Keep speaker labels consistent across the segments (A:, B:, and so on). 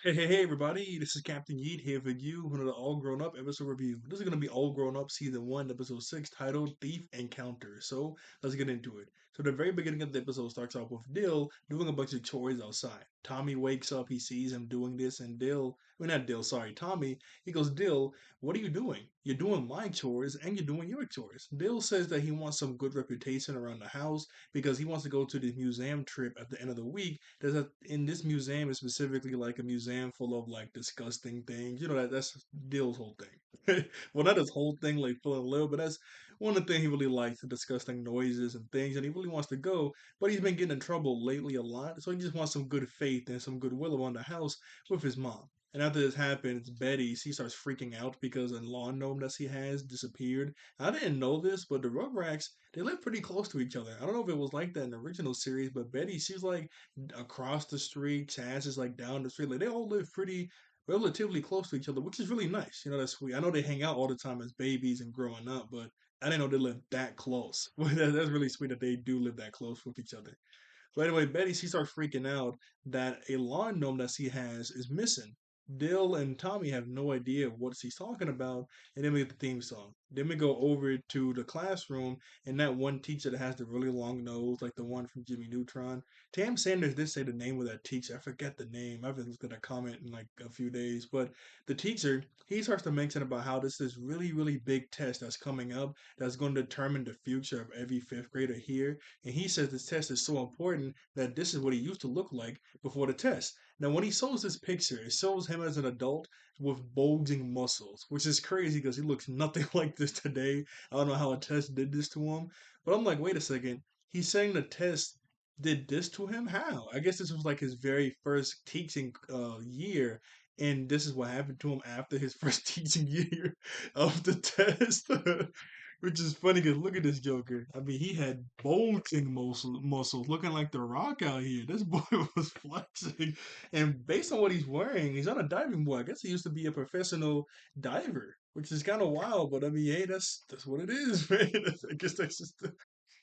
A: Hey, everybody, this is Captain Yeet here for you, one of the All Grown Up episode review. This is going to be All Grown Up Season 1, Episode 6, titled Thief Encounter. So, let's get into it. So, the very beginning of the episode starts off with Dill doing a bunch of chores outside. Tommy wakes up, he sees him doing this, and not Dill, sorry, Tommy, he goes, Dill, what are you doing? You're doing my chores, and you're doing your chores. Dill says that he wants some good reputation around the house because he wants to go to the museum trip at the end of the week. In this museum is specifically like a museum full of like disgusting things. That's Dill's whole thing. Well, not his whole thing like full of Lil, but that's one of the things he really likes, the disgusting noises and things, and he really wants to go. But he's been getting in trouble lately a lot, so he just wants some good faith and some goodwill around the house with his mom. And after this happens, Betty, she starts freaking out because a lawn gnome that she has disappeared. I didn't know this, but the Rugrats, they live pretty close to each other. I don't know if it was like that in the original series, but Betty, she's like across the street, Chaz is like down the street. Like they all live pretty relatively close to each other, which is really nice. That's sweet. I know they hang out all the time as babies and growing up, but I didn't know they lived that close. That's really sweet that they do live that close with each other. So anyway, Betty, she starts freaking out that a lawn gnome that she has is missing. Dill and Tommy have no idea what she's talking about, and then we get the theme song. Then we go over to the classroom, and that one teacher that has the really long nose, like the one from Jimmy Neutron. Tam Sanders did say the name of that teacher. I forget the name. I haven't looked at a comment in like a few days. But the teacher, he starts to mention about how this is really, really big test that's coming up that's going to determine the future of every fifth grader here. And he says this test is so important that this is what he used to look like before the test. Now, when he shows this picture, it shows him as an adult with bulging muscles, which is crazy because he looks nothing like this today. I don't know how a test did this to him, but I'm like, wait a second. He's saying the test did this to him? How? I guess this was like his very first teaching year, and this is what happened to him after his first teaching year of the test. Which is funny because look at this Joker. I mean, he had bulging muscles, looking like the Rock out here. This boy was flexing, and based on what he's wearing, he's on a diving board. I guess he used to be a professional diver, which is kind of wild. But I mean, hey, that's what it is, man. I guess that's just the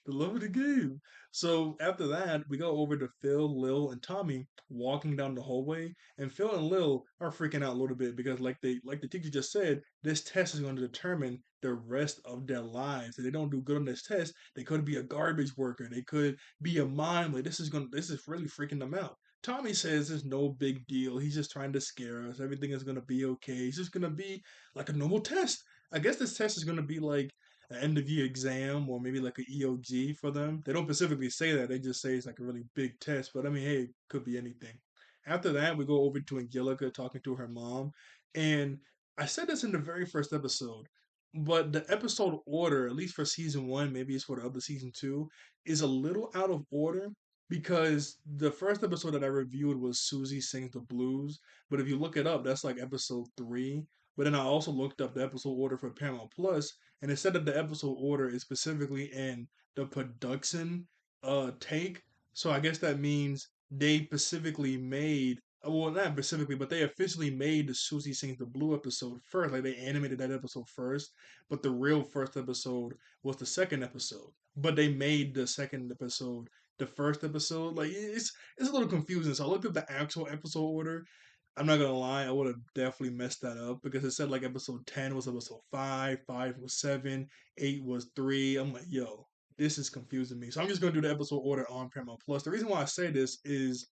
A: love of the game. So after that, we go over to Phil, Lil, and Tommy walking down the hallway, and Phil and Lil are freaking out a little bit because, like the teacher just said, this test is going to determine the rest of their lives. If they don't do good on this test, they could be a garbage worker. They could be a mime. Like this is really freaking them out. Tommy says it's no big deal. He's just trying to scare us. Everything is gonna be okay. It's just gonna be like a normal test. I guess this test is gonna be like an end of year exam or maybe like an EOG for them. They don't specifically say that. They just say it's like a really big test. But I mean, hey, it could be anything. After that, we go over to Angelica talking to her mom. And I said this in the very first episode, but the episode order, at least for season one, maybe it's for the other season two, is a little out of order because the first episode that I reviewed was Susie Sings the Blues. But if you look it up, that's like episode three. But then I also looked up the episode order for Paramount Plus, and it said that the episode order is specifically in the production take. So I guess that means they specifically made well not specifically, but they officially made the Susie Sings the Blue episode first. Like they animated that episode first, but the real first episode was the second episode. But they made the second episode the first episode. Like it's a little confusing. So I looked at the actual episode order. I'm not gonna lie, I would have definitely messed that up because it said like episode 10 was episode 5, 5 was 7, 8 was 3. I'm like, yo, this is confusing me. So I'm just gonna do the episode order on Paramount Plus. The reason why I say this is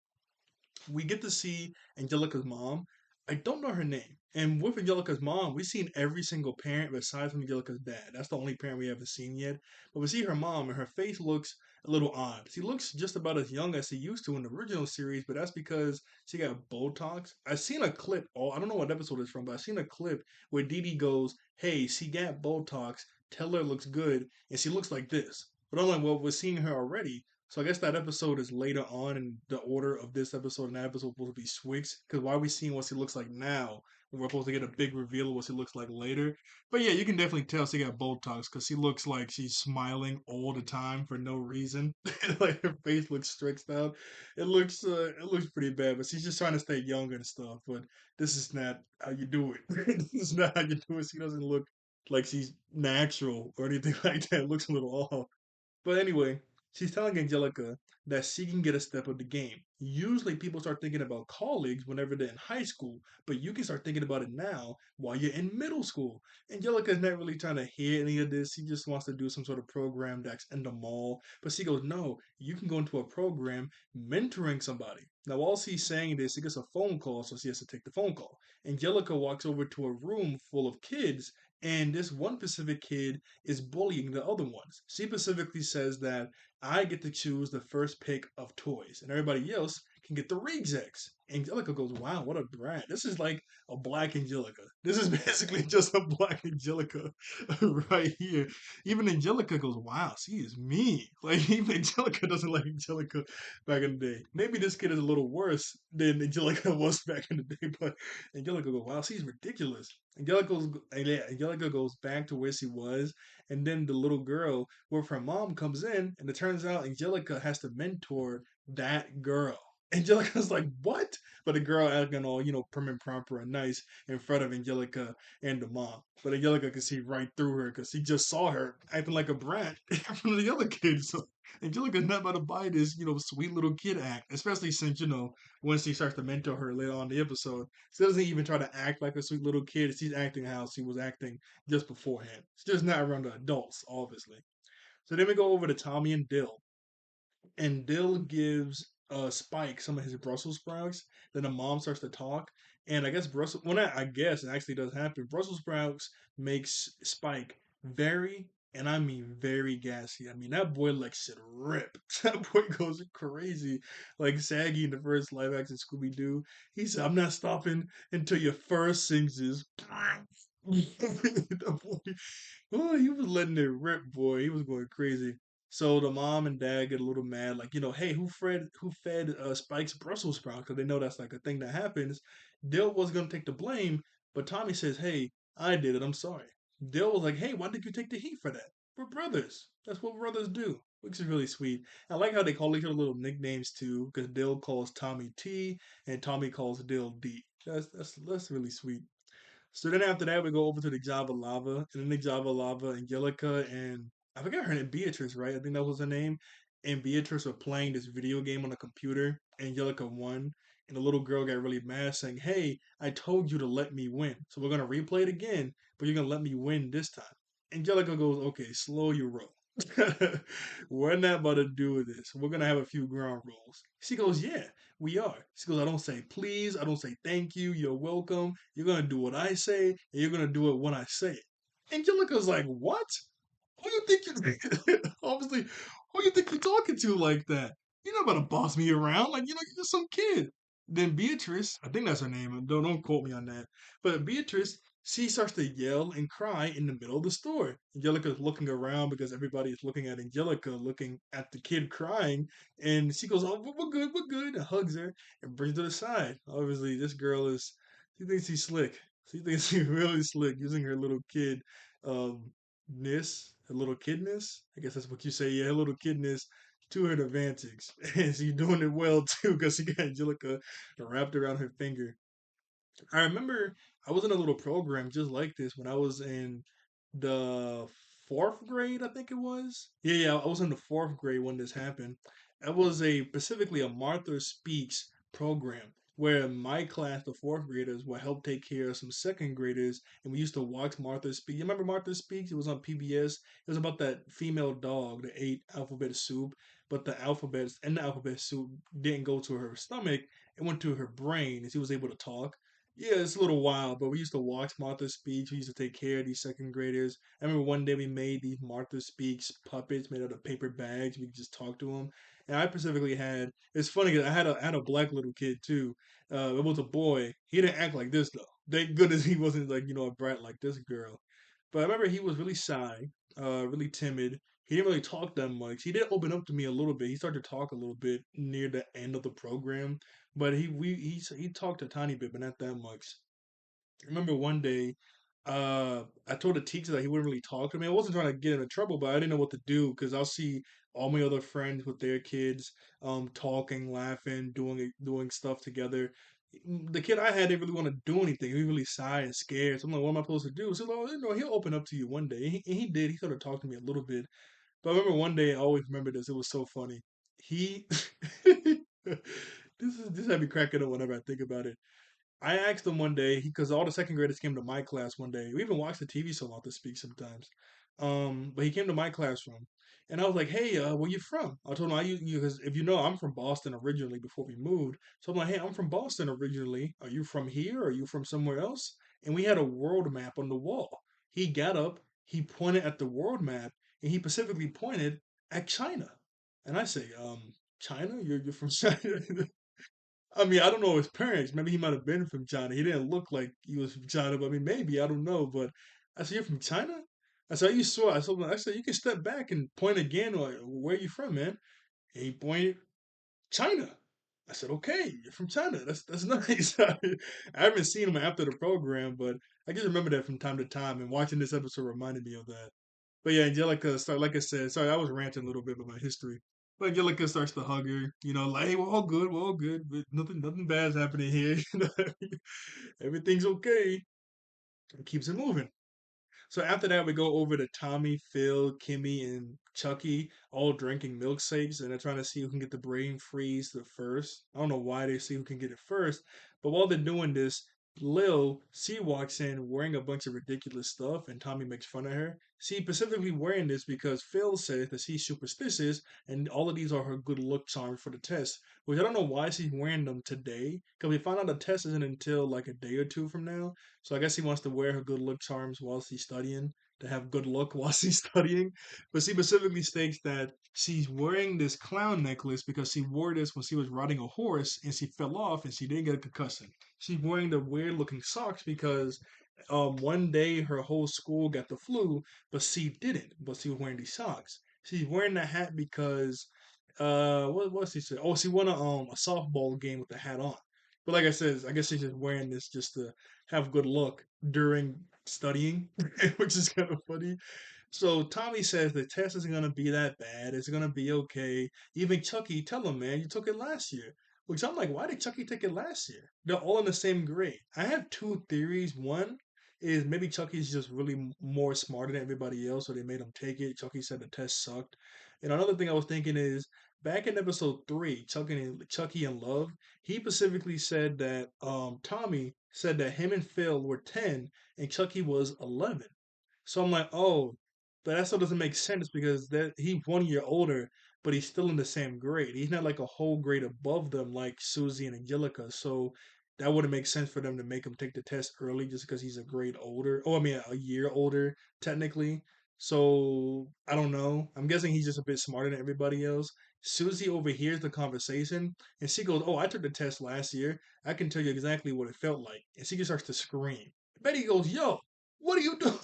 A: we get to see Angelica's mom. I don't know her name. And with Angelica's mom, we've seen every single parent besides from Angelica's dad. That's the only parent we haven't seen yet. But we see her mom, and her face looks a little odd. She looks just about as young as she used to in the original series, but that's because she got Botox. I've seen a clip, I don't know what episode it's from, but I've seen a clip where Dee Dee goes, hey, she got Botox, tell her it looks good, and she looks like this. But I'm like, well, we're seeing her already. So I guess that episode is later on in the order of this episode, and that episode supposed to be switched. Because why are we seeing what she looks like now when we're supposed to get a big reveal of what she looks like later? But yeah, you can definitely tell she got Botox because she looks like she's smiling all the time for no reason. Like her face looks stretched out. It looks pretty bad, but she's just trying to stay younger and stuff. But this is not how you do it. This is not how you do it. She doesn't look like she's natural or anything like that. It looks a little off. But anyway, She's telling Angelica that she can get a step of the game. Usually people start thinking about college whenever they're in high school, but you can start thinking about it now while you're in middle school. Angelica's not really trying to hear any of this. She just wants to do some sort of program that's in the mall. But she goes, no, you can go into a program mentoring somebody. Now, while she's saying this, she gets a phone call, so she has to take the phone call. Angelica walks over to a room full of kids, and this one specific kid is bullying the other ones. She specifically says that I get to choose the first pick of toys, and everybody else can get the rejects. Angelica goes, wow, what a brat. This is like a black Angelica. This is basically just a black Angelica right here. Even Angelica goes, wow, she is mean. Like, even Angelica doesn't like Angelica back in the day. Maybe this kid is a little worse than Angelica was back in the day, but Angelica goes, wow, she's ridiculous. Angelica goes back to where she was, and then the little girl with her mom comes in, and it turns out Angelica has to mentor that girl. Angelica's like, what? But the girl acting all, prim and proper and nice in front of Angelica and the mom. But Angelica can see right through her because he just saw her acting like a brat in front of the other kids. So Angelica's not about to buy this, sweet little kid act, especially since, once she starts to mentor her later on in the episode, she doesn't even try to act like a sweet little kid. She's acting how she was acting just beforehand. She's just not around the adults, obviously. So then we go over to Tommy and Dill, and Dill gives Spike some of his Brussels sprouts. Then the mom starts to talk, and I guess Brussels. Well, not I guess it actually does happen. Brussels sprouts makes Spike very, and I mean very gassy. I mean that boy likes it rip. That boy goes crazy, like Saggy in the first live action Scooby Doo. He said, "I'm not stopping until your first sings is." The boy, oh, he was letting it rip, boy. He was going crazy. So the mom and dad get a little mad, like, hey, who fed Spike's Brussels sprouts? Because they know that's like a thing that happens. Dill was gonna take the blame, but Tommy says, hey, I did it. I'm sorry. Dill was like, hey, why did you take the heat for that? We're brothers. That's what brothers do, which is really sweet. I like how they call each other little nicknames too, because Dill calls Tommy T and Tommy calls Dill D. That's really sweet. So then after that, we go over to the Java Lava, and then the Java Lava, Angelica, and I forgot her name, Beatrice, right? I think that was her name. And Beatrice were playing this video game on the computer. Angelica won, and the little girl got really mad, saying, "Hey, I told you to let me win, so we're gonna replay it again, but you're gonna let me win this time." Angelica goes, "Okay, slow your roll. We're not about to do this. We're gonna have a few ground rules." She goes, "Yeah, we are." She goes, "I don't say please. I don't say thank you. You're welcome. You're gonna do what I say, and you're gonna do it when I say it." Angelica's like, "What? Who you think you obviously who you think you're talking to like that? You're not about to boss me around. Like, you're just some kid." Then Beatrice, I think that's her name, and don't quote me on that. But Beatrice, she starts to yell and cry in the middle of the store. Angelica's looking around because everybody is looking at Angelica, looking at the kid crying, and she goes, "Oh, we're good," and hugs her and brings her to the side. Obviously, this girl she thinks she's slick. She thinks she's really slick using her little kid um, her little kidness. I guess that's what you say. Yeah, her little kidness to her advantage. And she's doing it well too because she got Angelica wrapped around her finger. I remember I was in a little program just like this when I was in the fourth grade, I think it was. Yeah, I was in the fourth grade when this happened. It was specifically a Martha Speaks program where my class, the fourth graders, would help take care of some second graders, and we used to watch Martha Speak. You remember Martha Speaks? It was on PBS. It was about that female dog that ate alphabet soup, but the alphabet soup didn't go to her stomach; it went to her brain, and she was able to talk. Yeah, it's a little wild, but we used to watch Martha Speaks. We used to take care of these second graders. I remember one day we made these Martha Speaks puppets made out of paper bags. We could just talk to them. And I specifically had. It's funny because I had a black little kid too. It was a boy. He didn't act like this though. Thank goodness he wasn't like a brat like this girl. But I remember he was really shy, really timid. He didn't really talk that much. He did open up to me a little bit. He started to talk a little bit near the end of the program, but he talked a tiny bit, but not that much. I remember one day, I told the teacher that he wouldn't really talk to me. I wasn't trying to get him in trouble, but I didn't know what to do because I'll see all my other friends with their kids, talking, laughing, doing stuff together. The kid I had didn't really want to do anything. He was really shy and scared. So I'm like, what am I supposed to do? So, he'll open up to you one day. And he did. He sort of talked to me a little bit. But I remember one day, I always remember this. It was so funny. He, this had me cracking up whenever I think about it. I asked him one day because all the second graders came to my class one day. We even watched the TV so long to speak sometimes. But he came to my classroom, and I was like, "Hey, where you from?" I told him you because if you know, I'm from Boston originally before we moved. So I'm like, "Hey, I'm from Boston originally. Are you from here? Are you from somewhere else?" And we had a world map on the wall. He got up, he pointed at the world map, and he specifically pointed at China. And I say, China? You're from China? I mean, I don't know his parents. Maybe he might have been from China. He didn't look like he was from China, but I mean, maybe I don't know. But I said, "You're from China?" I said, "Are you sure?" I said, "You can step back and point again. Like, where are you from, man?" And he pointed China. I said, "Okay, you're from China. That's nice." I haven't seen him after the program, but I just remember that from time to time. And watching this episode reminded me of that. But yeah, Angelica start like I said. Sorry, I was ranting a little bit about my history. But Angelica starts to hug her. You know, like, "Hey, we're all good. But nothing bad's happening here. Everything's okay." And keeps it moving. So after that, we go over to Tommy, Phil, Kimmy, and Chucky, all drinking milkshakes, and they're trying to see who can get the brain freeze the first. I don't know why they see who can get it first, but while they're doing this, Lil, she walks in wearing a bunch of ridiculous stuff, and Tommy makes fun of her. She specifically wearing this because Phil says that she's superstitious, and all of these are her good luck charms for the test. Which I don't know why she's wearing them today, because we find out the test isn't until like a day or two from now. So I guess he wants to wear her good luck charms while she's studying to have good luck while she's studying. But she specifically states that she's wearing this clown necklace because she wore this when she was riding a horse and she fell off and she didn't get a concussion. She's wearing the weird looking socks because one day her whole school got the flu, but she didn't. But she was wearing these socks. She's wearing the hat because what she said? Oh, she won a softball game with the hat on. But like I said, I guess she's just wearing this just to have good luck during studying, which is kind of funny. So Tommy says the test isn't gonna be that bad. It's gonna be okay. Even Chucky, tell him, man, you took it last year. Which I'm like, why did Chucky take it last year? They're all in the same grade. I have two theories. One is maybe Chucky's just really more smarter than everybody else, so they made him take it. Chucky said the test sucked. And another thing I was thinking is back in episode three, Chucky and Love, he specifically said that Tommy said that him and Phil were 10 and Chucky was 11. So I'm like, oh, but that still doesn't make sense because that he's 1 year older, but he's still in the same grade. He's not like a whole grade above them like Susie and Angelica. So that wouldn't make sense for them to make him take the test early just because he's a grade older. Oh, I mean, a year older, technically. So I don't know. I'm guessing he's just a bit smarter than everybody else. Susie overhears the conversation and she goes, "Oh, I took the test last year. I can tell you exactly what it felt like." And she just starts to scream. Betty goes, "Yo, what are you doing?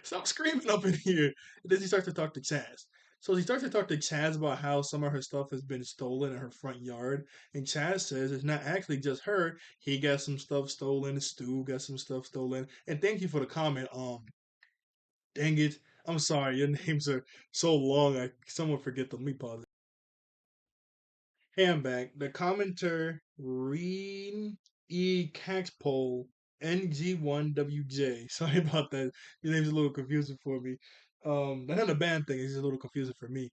A: Stop screaming up in here." And then she starts to talk to Chaz. So she starts to talk to Chaz about how some of her stuff has been stolen in her front yard. And Chaz says it's not actually just her. He got some stuff stolen. Stu got some stuff stolen. And thank you for the comment. Dang it. I'm sorry. Your names are so long. I somewhat forget them. Let me pause. Hey, I'm back. The commenter Reen E. Caxpole NG1WJ. Sorry about that. Your name's a little confusing for me. That's not a bad thing. It's just a little confusing for me.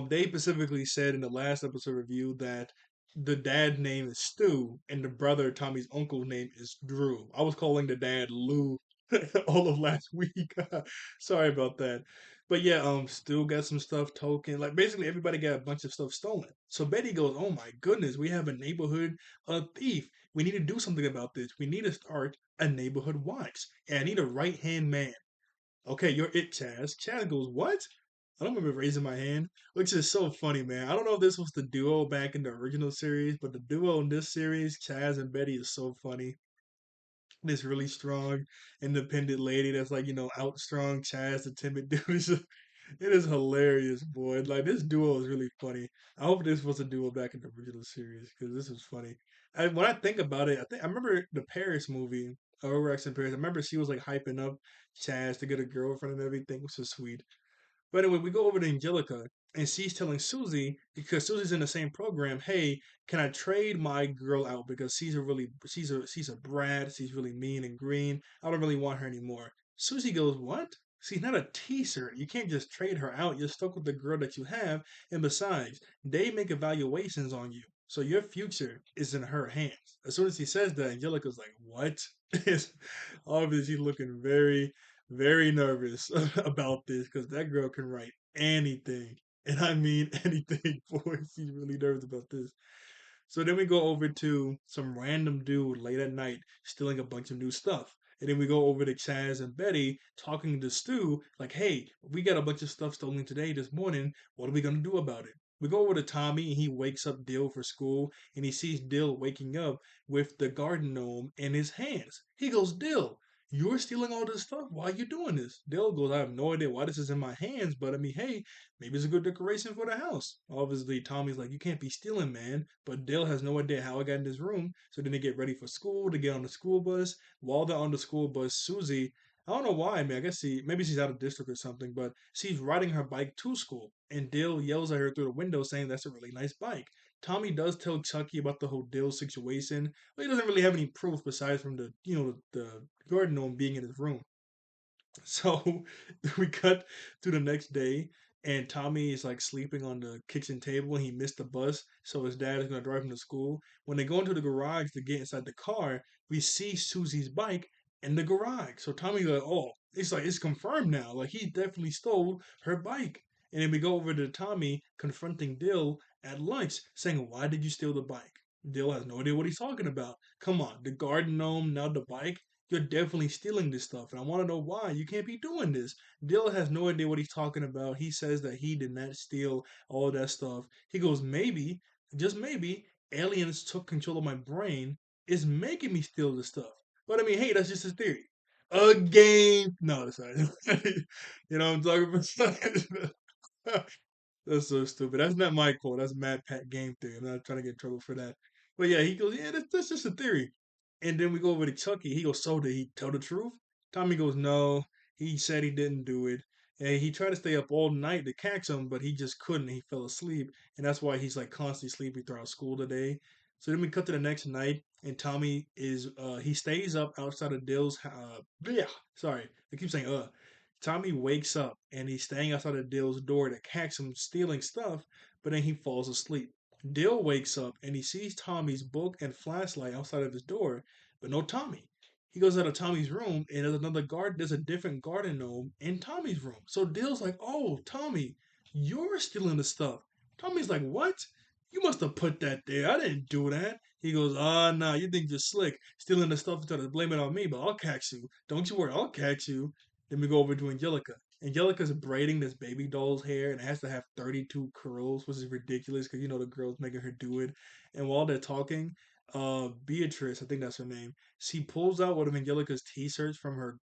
A: They specifically said in the last episode review that the dad name is Stu and the brother Tommy's uncle's name is Drew. I was calling the dad Lou all of last week. Sorry about that. But yeah, still got some stuff token. Like basically everybody got a bunch of stuff stolen. So Betty goes, "Oh my goodness, we have a neighborhood thief. We need to do something about this. We need to start a neighborhood watch. And I need a right hand man." "Okay, you're it, Chaz." Chaz goes, "What?" I don't remember raising my hand, which is so funny, man. I don't know if this was the duo back in the original series, but the duo in this series, Chaz and Betty, is so funny. This really strong, independent lady that's like, out strong Chaz, the timid dude. It is hilarious, boy. Like this duo is really funny. I hope this was a duo back in the original series because this is funny. When I think about it, I remember the Paris movie, Overacts in Paris. I remember she was like hyping up Chaz to get a girlfriend and everything, which was sweet. But anyway, we go over to Angelica, and she's telling Susie because Susie's in the same program. "Hey, can I trade my girl out because she's a brat. She's really mean and green. I don't really want her anymore." Susie goes, "What?" She's not a teaser. You can't just trade her out. You're stuck with the girl that you have. And besides, they make evaluations on you. So your future is in her hands. As soon as he says that, Angelica's like, what? It's obviously looking very, very nervous about this because that girl can write anything. And I mean anything, boy. She's really nervous about this. So then we go over to some random dude late at night stealing a bunch of new stuff. And then we go over to Chaz and Betty talking to Stu, like, hey, we got a bunch of stuff stolen today, this morning. What are we going to do about it? We go over to Tommy and he wakes up Dill for school and he sees Dill waking up with the garden gnome in his hands. He goes, Dill, you're stealing all this stuff. Why are you doing this? Dill goes, I have no idea why this is in my hands, but I mean, hey, maybe it's a good decoration for the house. Obviously, Tommy's like, you can't be stealing, man. But Dale has no idea how I got in this room. So then they get ready for school to get on the school bus. While they're on the school bus, Susie, I don't know why, man. I guess maybe she's out of district or something, but she's riding her bike to school. And Dale yells at her through the window saying that's a really nice bike. Tommy does tell Chucky about the whole Dale situation, but he doesn't really have any proof besides from the garden gnome being in his room. So we cut to the next day, and Tommy is like sleeping on the kitchen table. And he missed the bus, so his dad is gonna drive him to school. When they go into the garage to get inside the car, we see Susie's bike in the garage. So Tommy's like, "Oh, it's like it's confirmed now. Like he definitely stole her bike." And then we go over to Tommy confronting Dill at lunch, saying, "Why did you steal the bike?" Dill has no idea what he's talking about. Come on, the garden gnome, now the bike. You're definitely stealing this stuff, and I want to know why. You can't be doing this. Dill has no idea what he's talking about. He says that he did not steal all that stuff. He goes, maybe, just maybe, aliens took control of my brain, is making me steal this stuff. But I mean, hey, that's just his theory. Again, no, that's not. You know what I'm talking about? That's so stupid. That's not my quote. That's Mad Pat game theory. I'm not trying to get in trouble for that. But yeah, he goes, yeah, that's just a theory. And then we go over to Chucky. He goes, so did he tell the truth? Tommy goes, no. He said he didn't do it. And he tried to stay up all night to catch him, but he just couldn't. He fell asleep. And that's why he's like constantly sleeping throughout school today. So then we cut to the next night, and Tommy is he stays up outside of Dill's yeah, sorry, I keep saying Tommy wakes up and he's staying outside of Dill's door to catch him stealing stuff, but then he falls asleep. Dill wakes up and he sees Tommy's book and flashlight outside of his door, but no Tommy. He goes out of Tommy's room and there's a different garden gnome in Tommy's room. So Dill's like, "Oh, Tommy, you're stealing the stuff." Tommy's like, "What? You must have put that there. I didn't do that." He goes, "Ah, nah, you think you're slick, stealing the stuff and trying to blame it on me, but I'll catch you. Don't you worry, I'll catch you." Then we go over to Angelica. Angelica's braiding this baby doll's hair and it has to have 32 curls, which is ridiculous because the girl's making her do it. And while they're talking, Beatrice, I think that's her name, she pulls out one of Angelica's t-shirts from her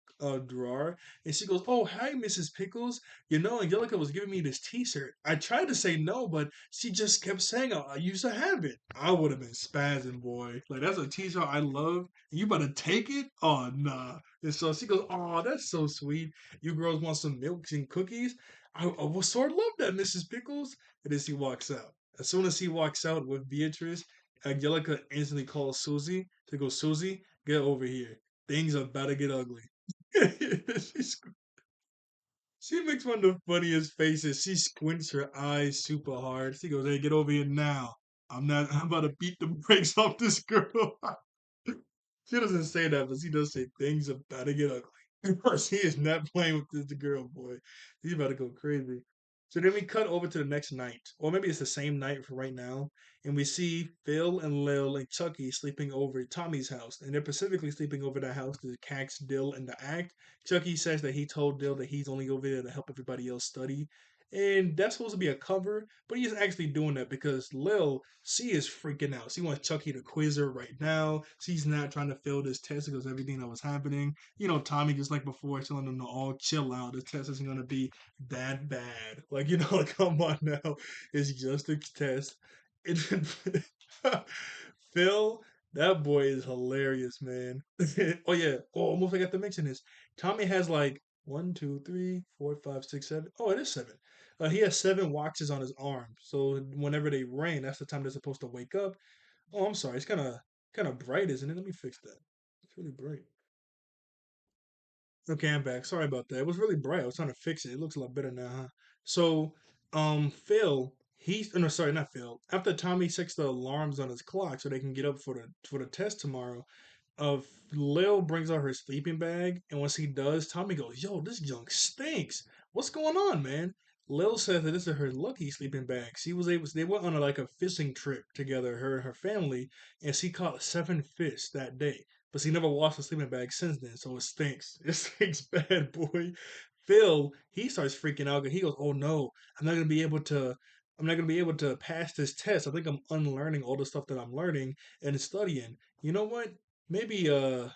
A: drawer and she goes, "Oh, hi, Mrs. Pickles. Angelica was giving me this t-shirt. I tried to say no, but she just kept saying I used to have it." I would have been spazzing, boy. Like, that's a t-shirt I love. And you better take it? Oh, nah. And so she goes, "Oh, that's so sweet. You girls want some milk and cookies? I will sort of love that, Mrs. Pickles." And then she walks out. As soon as she walks out with Beatrice, Angelica instantly calls Susie to go, "Susie, get over here. Things are about to get ugly." She's she makes one of the funniest faces. She squints her eyes super hard. She goes, "Hey, get over here now. I'm about to beat the brakes off this girl." She doesn't say that, but she does say things about to get ugly. She is not playing with this girl, boy. She's about to go crazy. So then we cut over to the next night, or maybe it's the same night for right now, and we see Phil and Lil and Chucky sleeping over at Tommy's house, and they're specifically sleeping over the house to catch Dill in the act. Chucky says that he told Dill that he's only over there to help everybody else study, and that's supposed to be a cover, but he's actually doing that because Lil, she is freaking out. She wants Chucky to quiz her right now. She's not trying to fail this test because everything that was happening. Tommy, just like before, telling them to all chill out. The test isn't going to be that bad. Like, like, come on now. It's just a test. It, Phil, that boy is hilarious, man. Oh, yeah. Oh, almost forgot to mention this. Tommy has like one, two, three, four, five, six, seven. Oh, it is seven. He has seven watches on his arm. So whenever they ring, that's the time they're supposed to wake up. Oh, I'm sorry. It's kind of bright, isn't it? Let me fix that. It's really bright. Okay, I'm back. Sorry about that. It was really bright. I was trying to fix it. It looks a lot better now, huh? So, Phil, he's no, sorry, not Phil. After Tommy sets the alarms on his clock so they can get up for the test tomorrow, of Lil brings out her sleeping bag, and once he does, Tommy goes, "Yo, this junk stinks. What's going on, man?" Lil says that this is her lucky sleeping bag. She was able. They went on like a fishing trip together, her and her family, and she caught 7 fish that day. But she never washed the sleeping bag since then, so it stinks. It stinks bad, boy. Phil, he starts freaking out. He goes, "Oh no, I'm not gonna be able to. I'm not gonna be able to pass this test. I think I'm unlearning all the stuff that I'm learning and studying. You know what? Maybe no,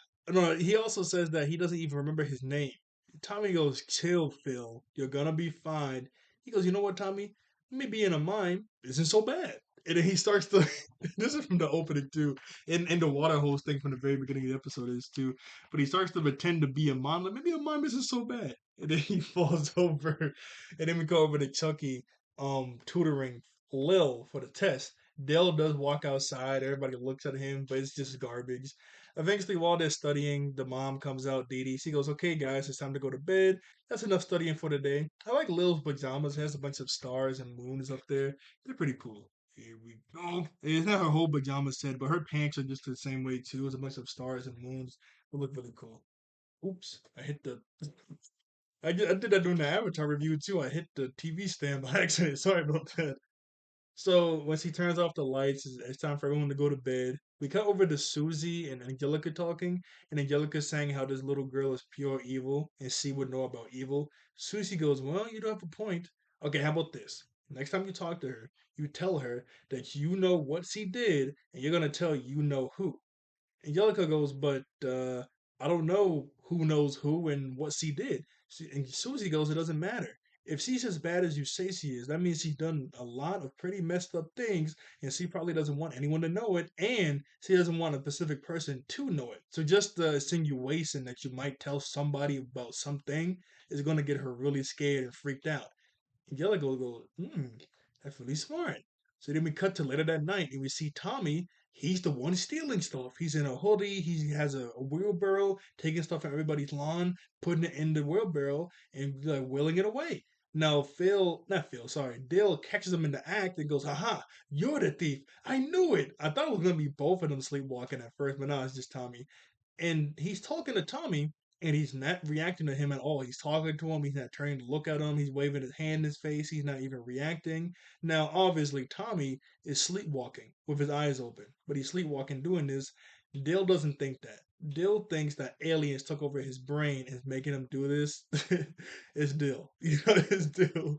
A: he also says that he doesn't even remember his name. Tommy goes, "Chill, Phil. You're gonna be fine." He goes, "You know what, Tommy? Me being a mime isn't so bad." And then he starts to this is from the opening too. And the water hose thing from the very beginning of the episode is too. But he starts to pretend to be a mime, like maybe a mime isn't so bad. And then he falls over. And then we go over to Chucky tutoring Lil for the test. Dale does walk outside. Everybody looks at him, but it's just garbage. Eventually, while they're studying, the mom comes out, Dee Dee. She goes, "Okay, guys, it's time to go to bed. That's enough studying for the day." I like Lil's pajamas. It has a bunch of stars and moons up there. They're pretty cool. Here we go. It's not her whole pajama set, but her pants are just the same way too. It's a bunch of stars and moons. It look really cool. Oops, I hit the. I did that during the Avatar review too. I hit the TV stand by accident. Sorry about that. So once he turns off the lights, it's time for everyone to go to bed. We cut over to Susie and Angelica talking, and Angelica saying how this little girl is pure evil and she would know about evil. Susie goes, "Well, you do have a point. Okay, how about this? Next time you talk to her, you tell her that you know what she did, and you're gonna tell you know who." Angelica goes, "But I don't know who knows who and what she did." And Susie goes, "It doesn't matter. If she's as bad as you say she is, that means she's done a lot of pretty messed up things, and she probably doesn't want anyone to know it, and she doesn't want a specific person to know it. So just the insinuation that you might tell somebody about something is going to get her really scared and freaked out." Angelica goes, "That's really smart." So then we cut to later that night and we see Tommy. He's the one stealing stuff. He's in a hoodie. He has a wheelbarrow, taking stuff from everybody's lawn, putting it in the wheelbarrow, and like wheeling it away. Now not Phil, sorry, Dale catches him in the act and goes, "Haha, you're the thief. I knew it. I thought it was gonna be both of them sleepwalking at first, but now it's just Tommy." And he's talking to Tommy, and he's not reacting to him at all. He's talking to him. He's not turning to look at him. He's waving his hand in his face. He's not even reacting. Now, obviously, Tommy is sleepwalking with his eyes open, but he's sleepwalking doing this. Dale doesn't think that. Dale thinks that aliens took over his brain and is making him do this. It's Dale. You know, it's Dale.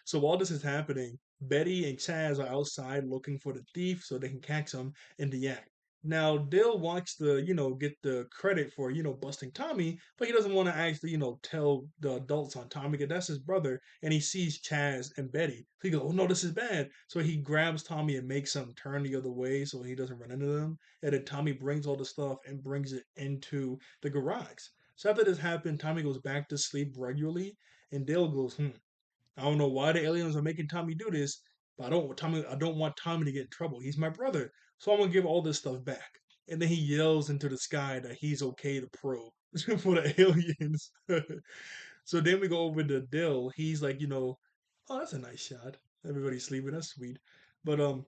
A: So while this is happening, Betty and Chaz are outside looking for the thief so they can catch him in the act. Now, Dale wants to, get the credit for, busting Tommy, but he doesn't want to actually, tell the adults on Tommy because that's his brother, and he sees Chaz and Betty. So he goes, "Oh no, this is bad." So he grabs Tommy and makes him turn the other way so he doesn't run into them. And then Tommy brings all the stuff and brings it into the garage. So after this happened, Tommy goes back to sleep regularly, and Dale goes, "I don't know why the aliens are making Tommy do this, but I don't want Tommy to get in trouble. He's my brother, so I'm gonna give all this stuff back." And then he yells into the sky that he's okay to probe for the aliens. So then we go over to Dill. He's like, "Oh, that's a nice shot. Everybody's sleeping. That's sweet." But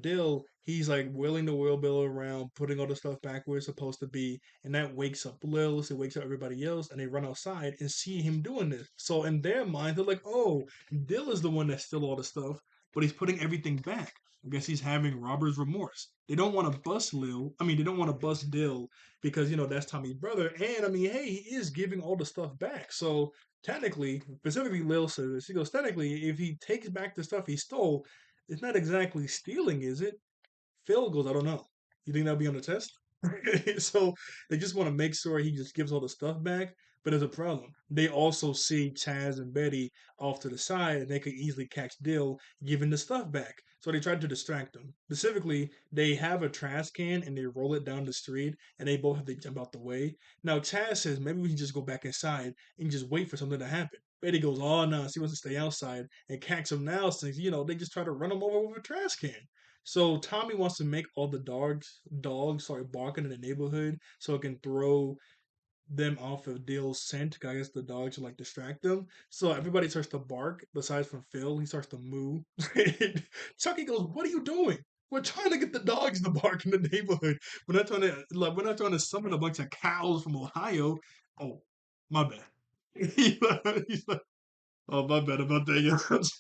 A: Dill, he's like wheeling the wheelbarrow around, putting all the stuff back where it's supposed to be, and that wakes up Lils, it wakes up everybody else, and they run outside and see him doing this. So in their mind, they're like, "Oh, Dill is the one that stole all the stuff, but he's putting everything back." I guess he's having robber's remorse. They don't want to bust Lil. I mean, they don't want to bust Dill because that's Tommy's brother, and I mean, hey, he is giving all the stuff back. So technically, specifically Lil says this. He goes, technically, if he takes back the stuff he stole, it's not exactly stealing, is it? Phil goes, "I don't know. You think that'll be on the test?" So they just want to make sure he just gives all the stuff back. But there's a problem. They also see Chaz and Betty off to the side, and they could easily catch Dill giving the stuff back. So they tried to distract them. Specifically, they have a trash can and they roll it down the street, and they both have to jump out the way. Now Chaz says maybe we can just go back inside and just wait for something to happen. Betty goes, "Oh no, she wants to stay outside," and catch him now since they just try to run him over with a trash can. So Tommy wants to make all the dogs start barking in the neighborhood so it can throw them off of Dale's scent. I guess the dogs should like distract them. So everybody starts to bark. Besides from Phil, he starts to moo. Chucky goes, "What are you doing? We're trying to get the dogs to bark in the neighborhood. We're not trying to summon a bunch of cows from Ohio." Oh, my bad. He's like, "Oh, my bad about that."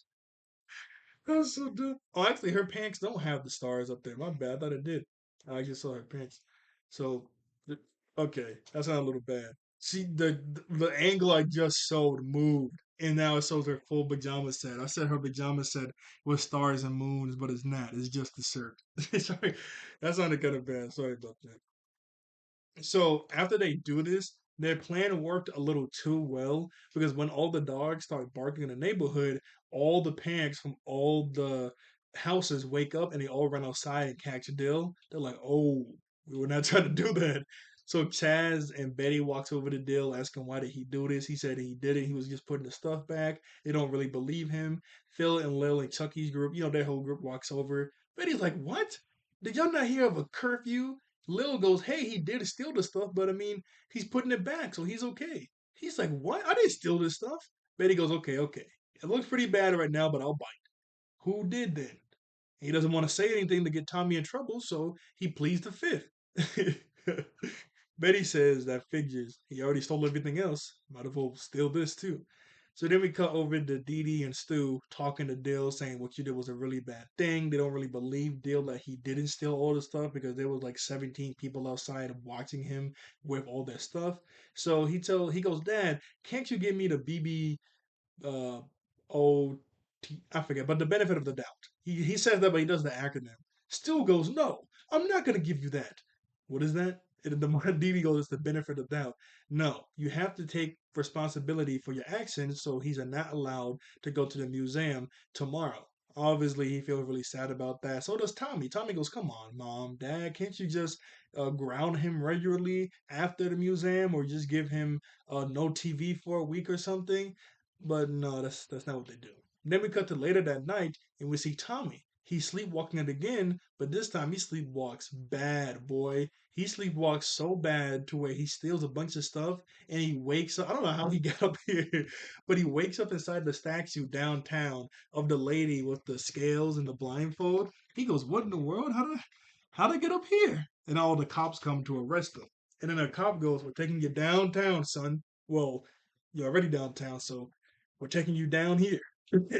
A: That's so dumb. Oh, actually, her pants don't have the stars up there. My bad. I thought it did. I just saw her pants. So, th- okay, that's not a little bad. See, the angle I just showed moved, and now it shows her full pajama set. I said her pajama set with stars and moons, but it's not. It's just the shirt. Sorry, that's not a kind of bad. Sorry about that. So after they do this, their plan worked a little too well because when all the dogs start barking in the neighborhood, all the parents from all the houses wake up and they all run outside and catch Dill. They're like, "Oh, we were not trying to do that." So Chaz and Betty walks over to Dill, asking why did he do this. He said he did it. He was just putting the stuff back. They don't really believe him. Phil and Lil and Chucky's group, their whole group walks over. Betty's like, "What? Did y'all not hear of a curfew?" Lil goes, "Hey, he did steal the stuff, but I mean, he's putting it back, so he's okay." He's like, "What? I didn't steal this stuff." Betty goes, "Okay, okay. It looks pretty bad right now, but I'll bite." Who did then? He doesn't want to say anything to get Tommy in trouble, so he pleads the fifth. Betty says that figures. He already stole everything else. Might as well steal this too. So then we cut over to Dee Dee and Stu talking to Dill, saying what you did was a really bad thing. They don't really believe Dill that he didn't steal all the stuff because there was like 17 people outside watching him with all their stuff. So he goes, "Dad, can't you give me the BB uh O T, I forget, but the benefit of the doubt." He says that, but he does the acronym. Still goes, "No, I'm not gonna give you that." What is that? And the more Didi goes, "It's the benefit of doubt." No, you have to take responsibility for your actions, so he's not allowed to go to the museum tomorrow. Obviously, he feels really sad about that. So does Tommy. Tommy goes, "Come on, Mom, Dad, can't you just ground him regularly after the museum, or just give him no TV for a week or something?" But no, that's not what they do. Then we cut to later that night and we see Tommy. He's sleepwalking it again, but this time he sleepwalks bad, boy. He sleepwalks so bad to where he steals a bunch of stuff and he wakes up. I don't know how he got up here, but he wakes up inside the statue downtown of the lady with the scales and the blindfold. He goes, "What in the world? How to get up here?" And all the cops come to arrest him. And then a cop goes, "We're taking you downtown, son." Well, you're already downtown, so we're taking you down here.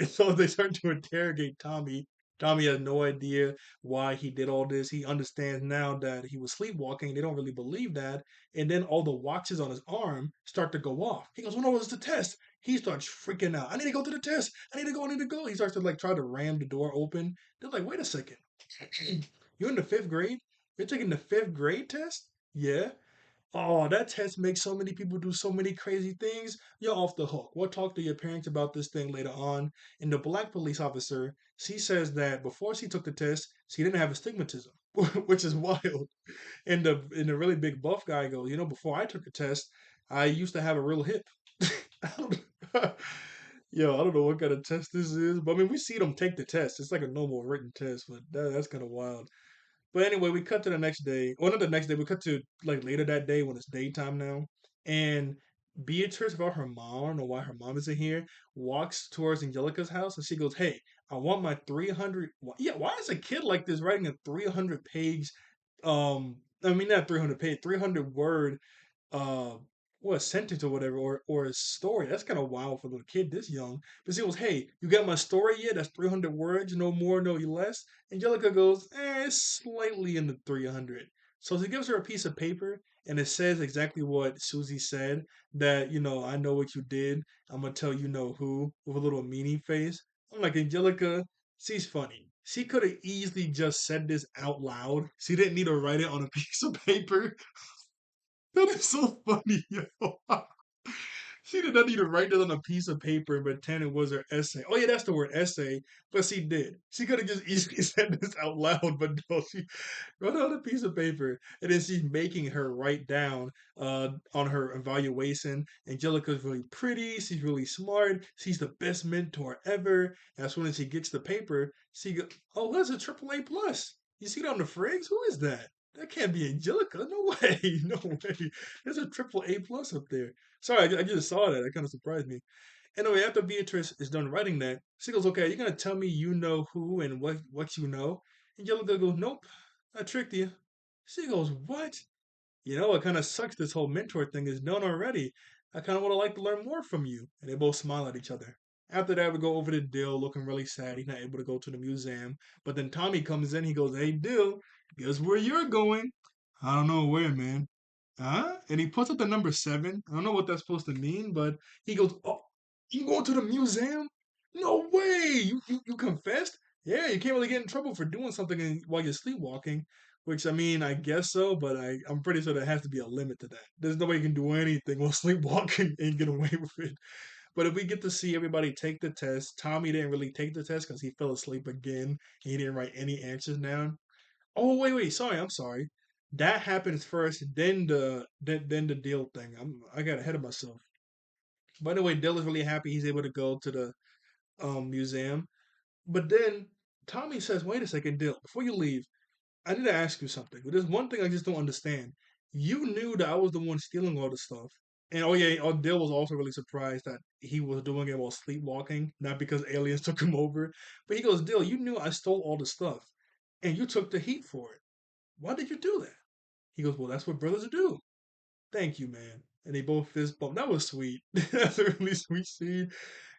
A: So they start to interrogate Tommy. Tommy has no idea why he did all this. He understands now that he was sleepwalking. They don't really believe that. And then all the watches on his arm start to go off. He goes, "Oh no, it's the test." He starts freaking out. "I need to go to the test. I need to go. I need to go." He starts to like try to ram the door open. They're like, "Wait a second. You're in the fifth grade? You're taking the fifth grade test?" "Yeah." "Oh, that test makes so many people do so many crazy things. You're off the hook. We'll talk to your parents about this thing later on." And the black police officer, she says that before she took the test, she didn't have astigmatism, which is wild. And the really big buff guy goes, "Before I took the test, I used to have a real hip." I don't, yo, I don't know what kind of test this is, but I mean, we see them take the test. It's like a normal written test, but that's kind of wild. But anyway, we cut to the next day. Well, not the next day. We cut to like later that day when it's daytime now. And Beatrice, about her mom, I don't know why her mom isn't here, walks towards Angelica's house and she goes, "Hey, I want my 300." Yeah, why is a kid like this writing a 300 page, I mean, not 300 page, 300 word uh what a sentence or whatever or a story. That's kind of wild for a little kid this young. But she goes, "Hey, you got my story yet? That's 300 words, no more, no less." Angelica goes, "It's slightly in the 300." So she gives her a piece of paper and it says exactly what Susie said, that "I know what you did. I'm gonna tell you know who," with a little meaning face. I'm like, Angelica, she's funny. She could have easily just said this out loud. She didn't need to write it on a piece of paper. That is so funny, yo. She did not need to write that on a piece of paper and pretend it was her essay. Oh yeah, that's the word essay. But she did. She could have just easily said this out loud, but no, she wrote it on a piece of paper, and then she's making her write down on her evaluation. Angelica's really pretty. She's really smart. She's the best mentor ever. And as soon as she gets the paper, she goes, "Oh, that's a triple A plus. You see it on the frigs? Who is that?" That can't be Angelica. No way. No way. There's a triple A plus up there. Sorry, I just saw that. That kind of surprised me. Anyway, after Beatrice is done writing that, she goes, "Okay, you're gonna tell me you know who and what you know." Angelica goes, "Nope, I tricked you." She goes, "What?" It kind of sucks. This whole mentor thing is done already. I kind of want to like to learn more from you. And they both smile at each other. After that, we go over to Dill looking really sad. He's not able to go to the museum. But then Tommy comes in. He goes, "Hey, Dill, guess where you're going?" "I don't know where, man." "Huh?" And he puts up the number seven. I don't know what that's supposed to mean, but he goes, "Oh, you going to the museum? No way! You confessed? Yeah, you can't really get in trouble for doing something while you're sleepwalking." Which I mean, I guess so, but I'm pretty sure there has to be a limit to that. There's no way you can do anything while sleepwalking and get away with it. But if we get to see everybody take the test, Tommy didn't really take the test because he fell asleep again. He didn't write any answers down. Oh wait, sorry, I'm sorry. That happens first, then the deal thing. I got ahead of myself. By the way, Dale is really happy he's able to go to the museum. But then Tommy says, "Wait a second, Dale, before you leave, I need to ask you something. There's one thing I just don't understand. You knew that I was the one stealing all the stuff." And oh yeah, Dill was also really surprised that he was doing it while sleepwalking, not because aliens took him over. But he goes, "Dill, you knew I stole all the stuff, and you took the heat for it. Why did you do that?" He goes, "Well, that's what brothers do." "Thank you, man." And they both fist bump. That was sweet. That's a really sweet scene.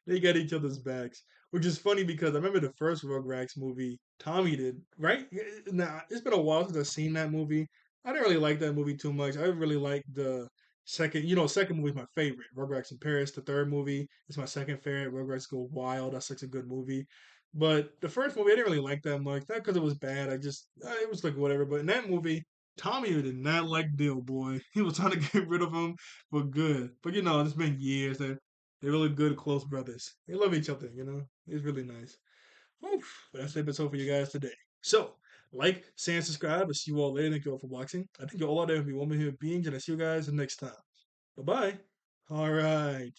A: They got each other's backs, which is funny because I remember the first Rugrats movie Tommy did, right? Now, it's been a while since I've seen that movie. I didn't really like that movie too much. I really liked the second movie is my favorite. Rugrats in Paris. The third movie is my second favorite. Rugrats Go Wild. That's such a good movie. But the first movie I didn't really like that much. Not because it was bad. It was like whatever. But in that movie, Tommy did not like Bill, boy. He was trying to get rid of him for good. But it's been years. They're really good, close brothers. They love each other. It's really nice. Oof. But that's the episode for you guys today. So, like, share, and subscribe. I'll see you all later. Thank you all for watching. I think you're all out there. Be woman here beings, and I see you guys next time. Bye bye. All right.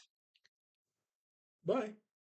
A: Bye.